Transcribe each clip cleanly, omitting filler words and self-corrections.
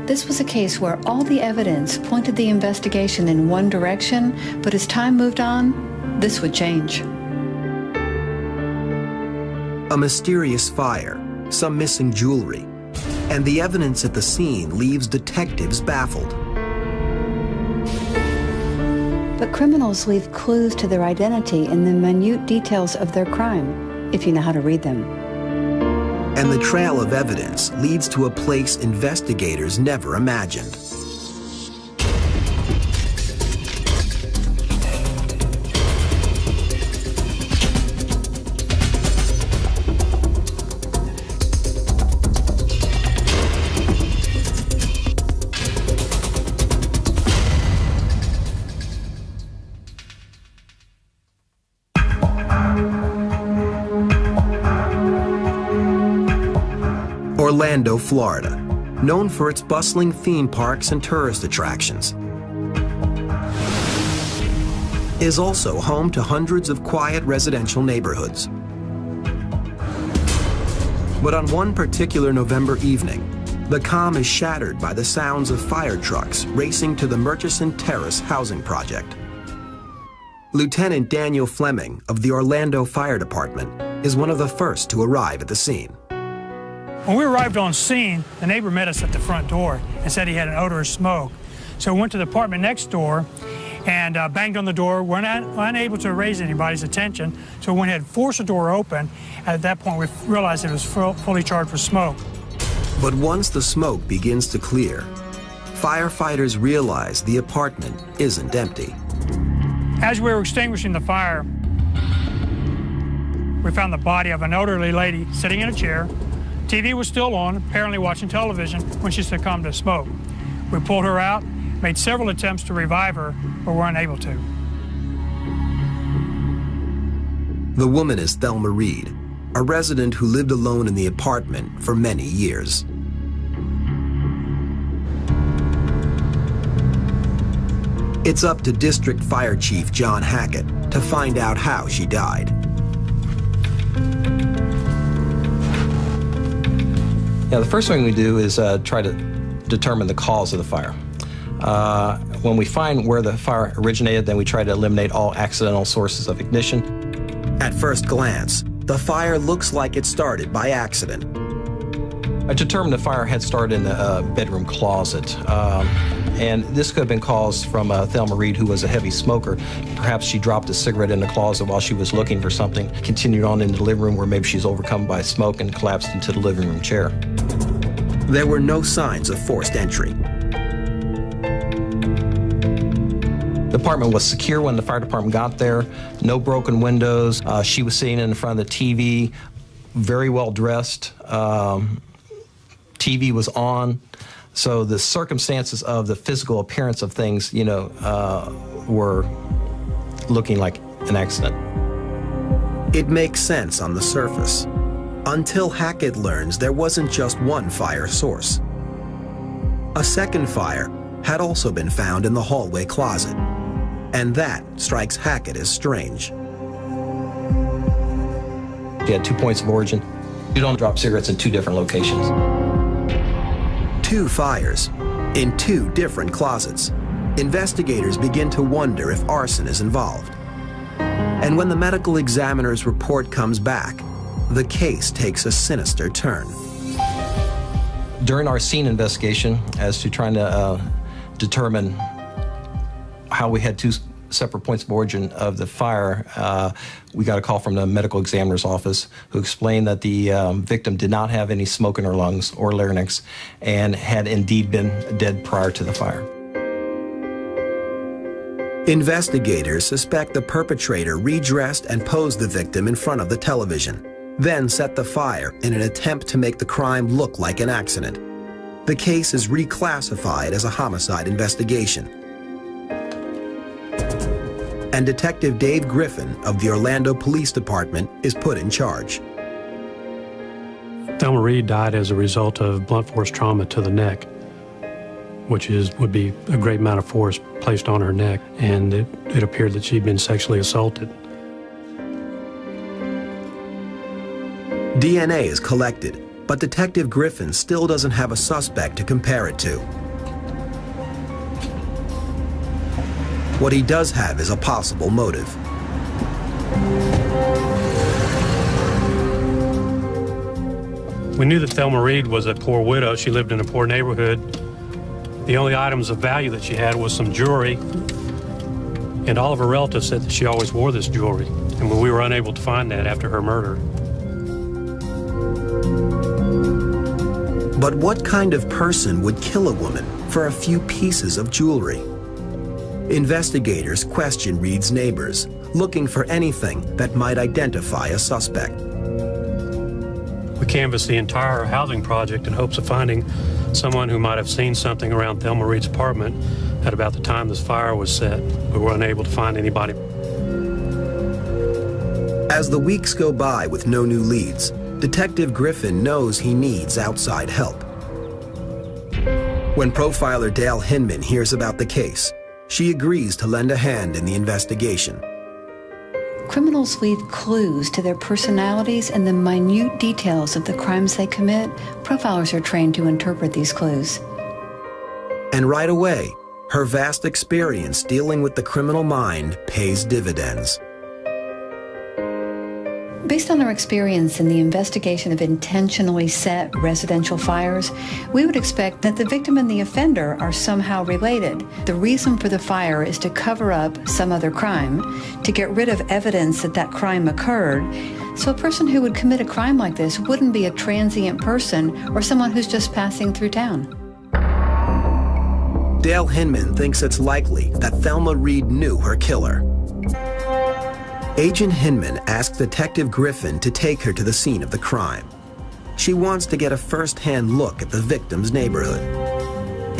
This was a case where all the evidence pointed the investigation in one direction, but as time moved on, this would change. A mysterious fire, some missing jewelry, and the evidence at the scene leaves detectives baffled. But criminals leave clues to their identity in the minute details of their crime, if you know how to read them. And the trail of evidence leads to a place investigators never imagined. Orlando, Florida, known for its bustling theme parks and tourist attractions, is also home to hundreds of quiet residential neighborhoods. But on one particular November evening, the calm is shattered by the sounds of fire trucks racing to the Murchison Terrace housing project. Lieutenant Daniel Fleming of the Orlando Fire Department is one of the first to arrive at the scene. When we arrived on scene, the neighbor met us at the front door and said he had an odor of smoke. So we went to the apartment next door and banged on the door. We're unable to raise anybody's attention, so we went ahead and forced the door open. At that point, we realized it was fully charged with smoke. But once the smoke begins to clear, firefighters realize the apartment isn't empty. As we were extinguishing the fire, we found the body of an elderly lady sitting in a chair. TV was still on, apparently watching television, when she succumbed to smoke. We pulled her out, made several attempts to revive her, but were unable to. The woman is Thelma Reed, a resident who lived alone in the apartment for many years. It's up to District Fire Chief John Hackett to find out how she died. Yeah, the first thing we do is try to determine the cause of the fire. When we find where the fire originated, then we try to eliminate all accidental sources of ignition. At first glance, the fire looks like it started by accident. I determined the fire had started in a bedroom closet. And this could have been caused from Thelma Reed, who was a heavy smoker. Perhaps she dropped a cigarette in the closet while she was looking for something, continued on into the living room where maybe she's overcome by smoke and collapsed into the living room chair. There were no signs of forced entry. The apartment was secure when the fire department got there. No broken windows. She was sitting in front of the TV, very well dressed. TV was on. So the circumstances of the physical appearance of things, were looking like an accident. It makes sense on the surface, until Hackett learns there wasn't just one fire source. A second fire had also been found in the hallway closet, and that strikes Hackett as strange. She had 2 points of origin. You don't drop cigarettes in 2 different locations. 2 fires in 2 different closets. Investigators begin to wonder if arson is involved. And when the medical examiner's report comes back, the case takes a sinister turn. During our scene investigation, as to trying to determine how we had 2 separate points of origin of the fire, we got a call from the medical examiner's office who explained that the victim did not have any smoke in her lungs or larynx and had indeed been dead prior to the fire. Investigators suspect the perpetrator redressed and posed the victim in front of the television, then set the fire in an attempt to make the crime look like an accident. The case is reclassified as a homicide investigation. And Detective Dave Griffin of the Orlando Police Department is put in charge. Thelma Reed died as a result of blunt force trauma to the neck, which would be a great amount of force placed on her neck, and it appeared that she'd been sexually assaulted. DNA is collected, But Detective Griffin still doesn't have a suspect to compare it to. What he does have is a possible motive. We knew that Thelma Reed was a poor widow. She lived in a poor neighborhood. The only items of value that she had was some jewelry, and all of her relatives said that she always wore this jewelry, and we were unable to find that after her murder. But what kind of person would kill a woman for a few pieces of jewelry? Investigators question Reed's neighbors, looking for anything that might identify a suspect. We canvassed the entire housing project in hopes of finding someone who might have seen something around Thelma Reed's apartment at about the time this fire was set. We were unable to find anybody. As the weeks go by with no new leads, Detective Griffin knows he needs outside help. When profiler Dale Hinman hears about the case, she agrees to lend a hand in the investigation. Criminals leave clues to their personalities and the minute details of the crimes they commit. Profilers are trained to interpret these clues. And right away, her vast experience dealing with the criminal mind pays dividends. Based on our experience in the investigation of intentionally set residential fires, we would expect that the victim and the offender are somehow related. The reason for the fire is to cover up some other crime, to get rid of evidence that that crime occurred. So a person who would commit a crime like this wouldn't be a transient person or someone who's just passing through town. Dale Hinman thinks it's likely that Thelma Reed knew her killer. Agent Hinman asks Detective Griffin to take her to the scene of the crime. She wants to get a first-hand look at the victim's neighborhood.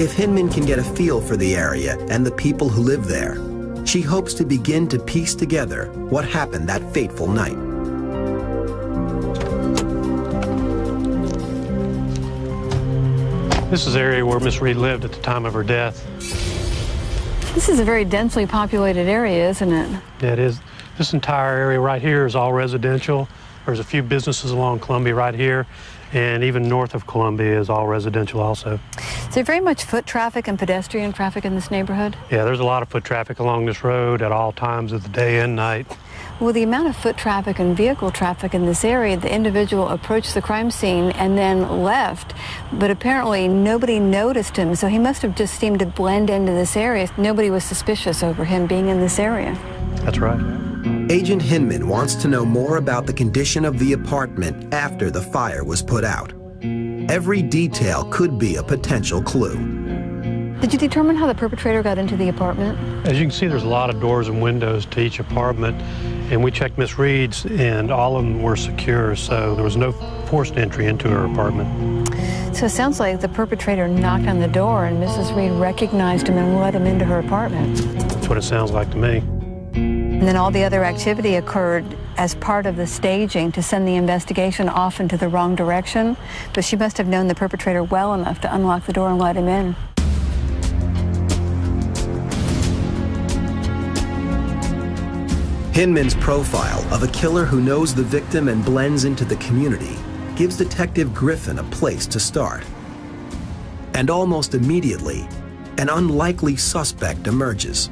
If Hinman can get a feel for the area and the people who live there, she hopes to begin to piece together what happened that fateful night. This is the area where Miss Reed lived at the time of her death. This is a very densely populated area, isn't it? Yeah, it is. This entire area right here is all residential. There's a few businesses along Columbia right here, and even north of Columbia is all residential also. Is there very much foot traffic and pedestrian traffic in this neighborhood? Yeah, there's a lot of foot traffic along this road at all times of the day and night. Well, the amount of foot traffic and vehicle traffic in this area, the individual approached the crime scene and then left, but apparently nobody noticed him, so he must have just seemed to blend into this area. Nobody was suspicious over him being in this area. That's right. Agent Hinman wants to know more about the condition of the apartment after the fire was put out. Every detail could be a potential clue. Did you determine how the perpetrator got into the apartment? As you can see, there's a lot of doors and windows to each apartment, and we checked Miss Reed's, and all of them were secure, so there was no forced entry into her apartment. So it sounds like the perpetrator knocked on the door and Mrs. Reed recognized him and let him into her apartment. That's what it sounds like to me. And then all the other activity occurred as part of the staging to send the investigation off into the wrong direction, but she must have known the perpetrator well enough to unlock the door and let him in. Hinman's profile of a killer who knows the victim and blends into the community gives Detective Griffin a place to start. And almost immediately, an unlikely suspect emerges.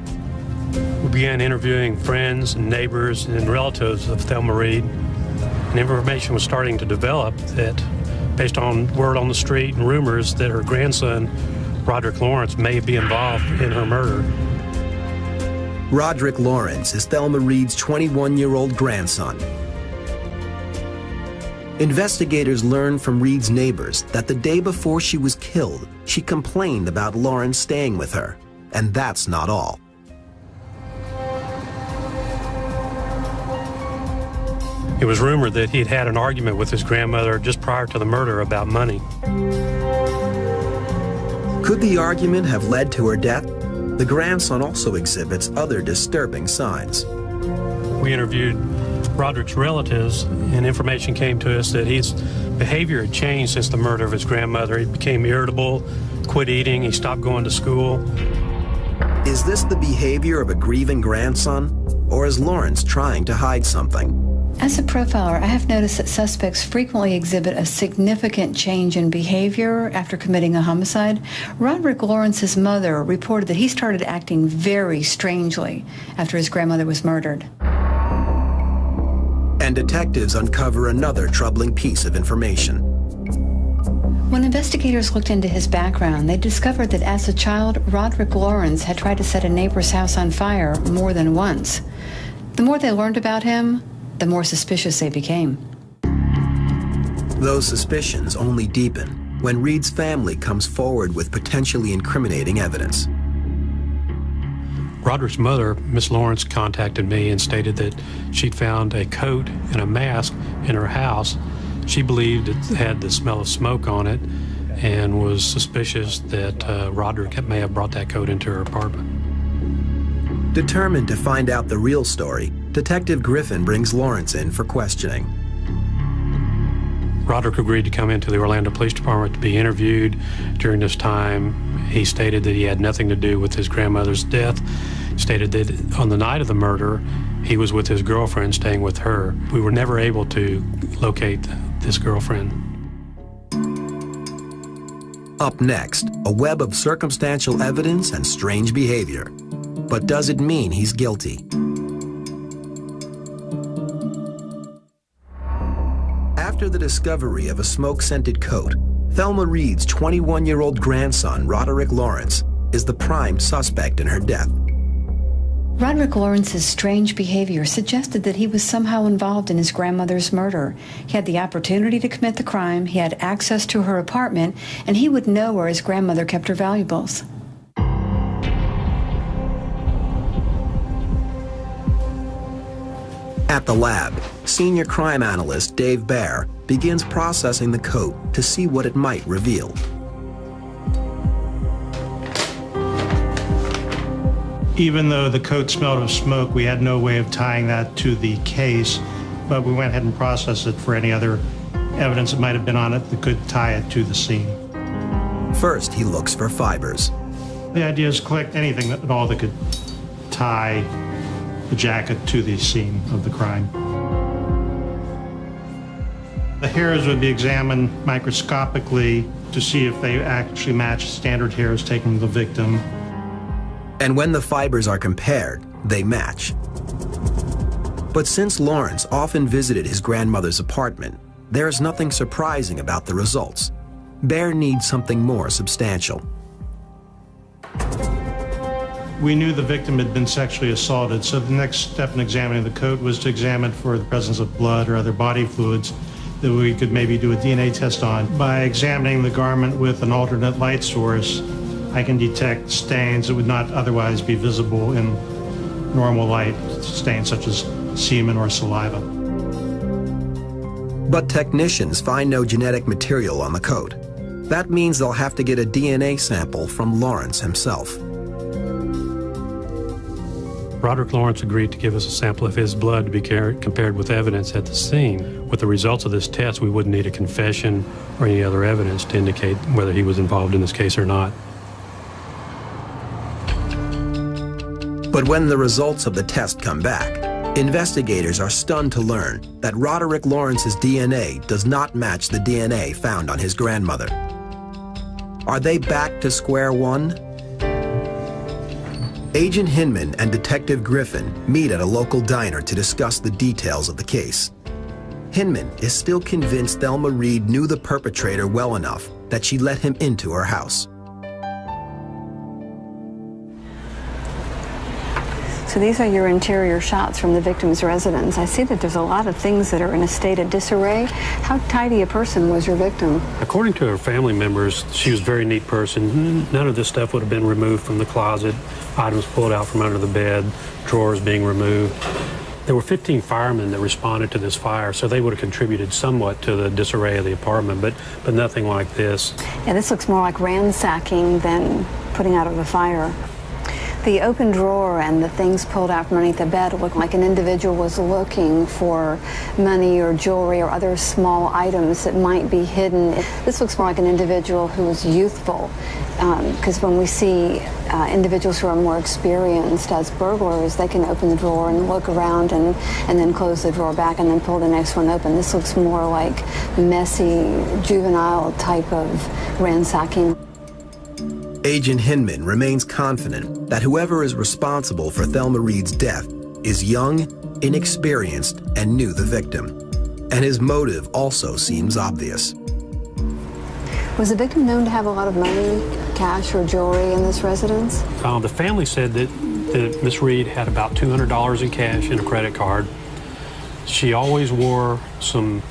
We began interviewing friends and neighbors and relatives of Thelma Reed, and information was starting to develop that, based on word on the street and rumors, that her grandson, Roderick Lawrence, may be involved in her murder. Roderick Lawrence is Thelma Reed's 21-year-old grandson. Investigators learned from Reed's neighbors that the day before she was killed, she complained about Lawrence staying with her, and that's not all. It was rumored that he'd had an argument with his grandmother just prior to the murder about money. Could the argument have led to her death? The grandson also exhibits other disturbing signs. We interviewed Roderick's relatives, and information came to us that his behavior had changed since the murder of his grandmother. He became irritable, quit eating, he stopped going to school. Is this the behavior of a grieving grandson, or is Lawrence trying to hide something? As a profiler, I have noticed that suspects frequently exhibit a significant change in behavior after committing a homicide. Roderick Lawrence's mother reported that he started acting very strangely after his grandmother was murdered. And detectives uncover another troubling piece of information. When investigators looked into his background, they discovered that as a child, Roderick Lawrence had tried to set a neighbor's house on fire more than once. The more they learned about him, the more suspicious they became. Those suspicions only deepen when Reed's family comes forward with potentially incriminating evidence. Roderick's mother, Miss Lawrence, contacted me and stated that she'd found a coat and a mask in her house. She believed it had the smell of smoke on it and was suspicious that Roderick may have brought that coat into her apartment. Determined to find out the real story, Detective Griffin brings Lawrence in for questioning. Roderick agreed to come into the Orlando Police Department to be interviewed. During this time, he stated that he had nothing to do with his grandmother's death. Stated that on the night of the murder, he was with his girlfriend, staying with her. We were never able to locate this girlfriend. Up next, a web of circumstantial evidence and strange behavior. But does it mean he's guilty? After the discovery of a smoke-scented coat, Thelma Reed's 21-year-old grandson, Roderick Lawrence, is the prime suspect in her death. Roderick Lawrence's strange behavior suggested that he was somehow involved in his grandmother's murder. He had the opportunity to commit the crime, he had access to her apartment, and he would know where his grandmother kept her valuables. At the lab, senior crime analyst Dave Baer begins processing the coat to see what it might reveal. Even though the coat smelled of smoke, we had no way of tying that to the case, but we went ahead and processed it for any other evidence that might have been on it that could tie it to the scene. First, he looks for fibers. The idea is collect anything at all that could tie the jacket to the scene of the crime. The hairs would be examined microscopically to see if they actually match standard hairs taken from the victim. And when the fibers are compared, they match. But since Lawrence often visited his grandmother's apartment, there is nothing surprising about the results. Baer needs something more substantial. We knew the victim had been sexually assaulted, so the next step in examining the coat was to examine for the presence of blood or other body fluids that we could maybe do a DNA test on. By examining the garment with an alternate light source, I can detect stains that would not otherwise be visible in normal light, stains such as semen or saliva. But technicians find no genetic material on the coat. That means they'll have to get a DNA sample from Lawrence himself. Roderick Lawrence agreed to give us a sample of his blood to be compared with evidence at the scene. With the results of this test, we wouldn't need a confession or any other evidence to indicate whether he was involved in this case or not. But when the results of the test come back, investigators are stunned to learn that Roderick Lawrence's DNA does not match the DNA found on his grandmother. Are they back to square one? Agent Hinman and Detective Griffin meet at a local diner to discuss the details of the case. Hinman is still convinced Thelma Reed knew the perpetrator well enough that she let him into her house. So these are your interior shots from the victim's residence. I see that there's a lot of things that are in a state of disarray. How tidy a person was your victim? According to her family members, she was a very neat person. None of this stuff would have been removed from the closet, items pulled out from under the bed, drawers being removed. There were 15 firemen that responded to this fire, so they would have contributed somewhat to the disarray of the apartment, but nothing like this. Yeah, this looks more like ransacking than putting out of a fire. The open drawer and the things pulled out from underneath the bed looked like an individual was looking for money or jewelry or other small items that might be hidden. This looks more like an individual who was youthful, because when we see individuals who are more experienced as burglars, they can open the drawer and look around and then close the drawer back and then pull the next one open. This looks more like messy, juvenile type of ransacking. Agent Hinman remains confident that whoever is responsible for Thelma Reed's death is young, inexperienced, and knew the victim. And his motive also seems obvious. Was the victim known to have a lot of money, cash or jewelry in this residence? The family said that Miss Reed had about $200 in cash and a credit card. She always wore some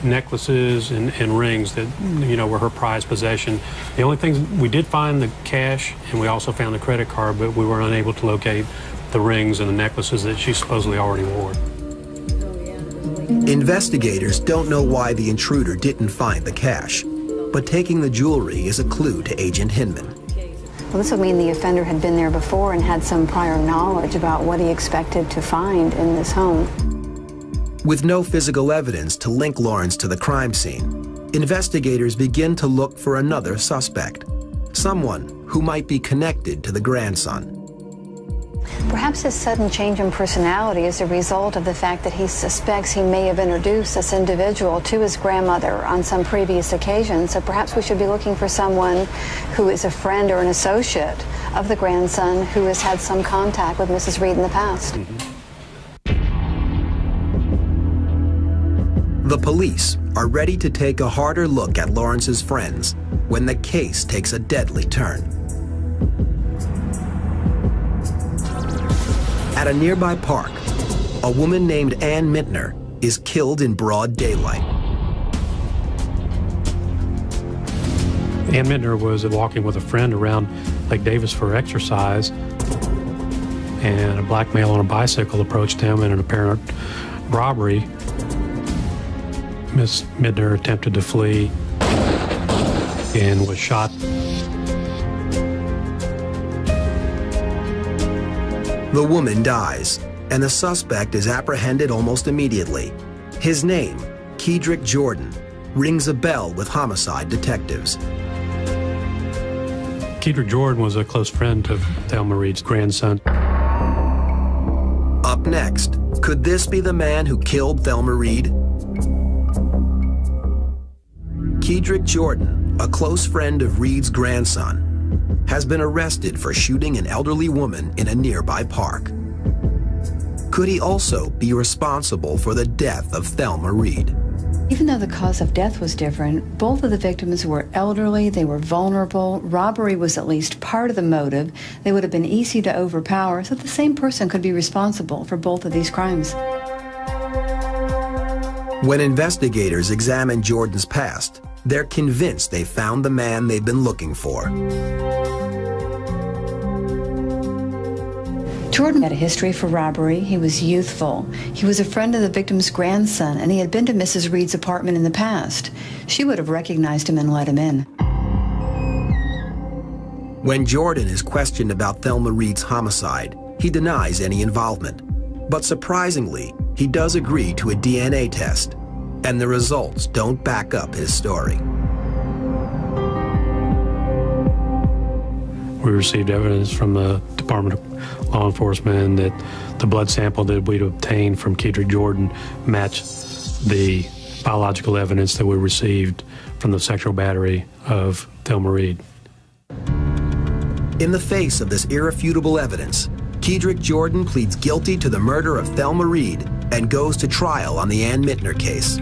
necklaces and rings that, you know, were her prized possession. The only things, we did find the cash and we also found the credit card, but we were unable to locate the rings and the necklaces that she supposedly already wore. Investigators don't know why the intruder didn't find the cash, but taking the jewelry is a clue to Agent Hinman. Well, this would mean the offender had been there before and had some prior knowledge about what he expected to find in this home. With no physical evidence to link Lawrence to the crime scene, investigators begin to look for another suspect, someone who might be connected to the grandson. Perhaps his sudden change in personality is a result of the fact that he suspects he may have introduced this individual to his grandmother on some previous occasion. So perhaps we should be looking for someone who is a friend or an associate of the grandson who has had some contact with Mrs. Reed in the past. The police are ready to take a harder look at Lawrence's friends when the case takes a deadly turn. At a nearby park, a woman named Ann Mintner is killed in broad daylight. Ann Mintner was walking with a friend around Lake Davis for exercise, and a black male on a bicycle approached him in an apparent robbery. Miss Mintner attempted to flee and was shot. The woman dies, and the suspect is apprehended almost immediately. His name, Kedrick Jordan, rings a bell with homicide detectives. Kedrick Jordan was a close friend of Thelma Reed's grandson. Up next, could this be the man who killed Thelma Reed? Kedrick Jordan, a close friend of Reed's grandson, has been arrested for shooting an elderly woman in a nearby park. Could he also be responsible for the death of Thelma Reed? Even though the cause of death was different, both of the victims were elderly, they were vulnerable, robbery was at least part of the motive, they would have been easy to overpower, so the same person could be responsible for both of these crimes. When investigators examine Jordan's past, they're convinced they found the man they've been looking for. Jordan had a history for robbery. He was youthful. He was a friend of the victim's grandson, and he had been to Mrs. Reed's apartment in the past. She would have recognized him and let him in. When Jordan is questioned about Thelma Reed's homicide, he denies any involvement. But surprisingly, he does agree to a DNA test, and the results don't back up his story. We received evidence from the Department of Law Enforcement that the blood sample that we'd obtained from Kedrick Jordan matched the biological evidence that we received from the sexual battery of Thelma Reed. In the face of this irrefutable evidence, Kedrick Jordan pleads guilty to the murder of Thelma Reed and goes to trial on the Ann Mintner case.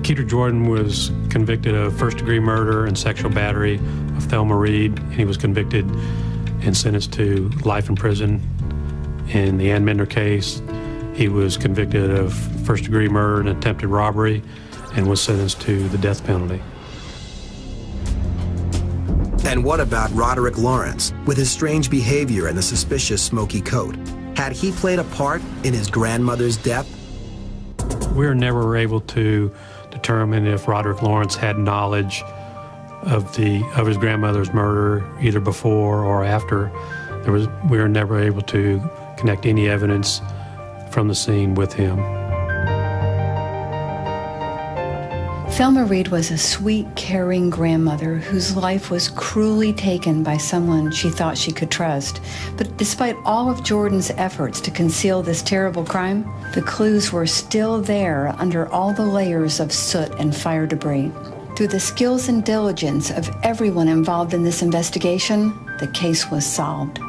Kedrick Jordan was convicted of first-degree murder and sexual battery of Thelma Reed, and he was convicted and sentenced to life in prison. In the Ann Mintner case, he was convicted of first-degree murder and attempted robbery and was sentenced to the death penalty. And what about Roderick Lawrence, with his strange behavior and the suspicious smoky coat? Had he played a part in his grandmother's death? We were never able to determine if Roderick Lawrence had knowledge of his grandmother's murder, either before or after We were never able to connect any evidence from the scene with him. Thelma Reed was a sweet, caring grandmother whose life was cruelly taken by someone she thought she could trust. But despite all of Jordan's efforts to conceal this terrible crime, the clues were still there under all the layers of soot and fire debris. Through the skills and diligence of everyone involved in this investigation, the case was solved.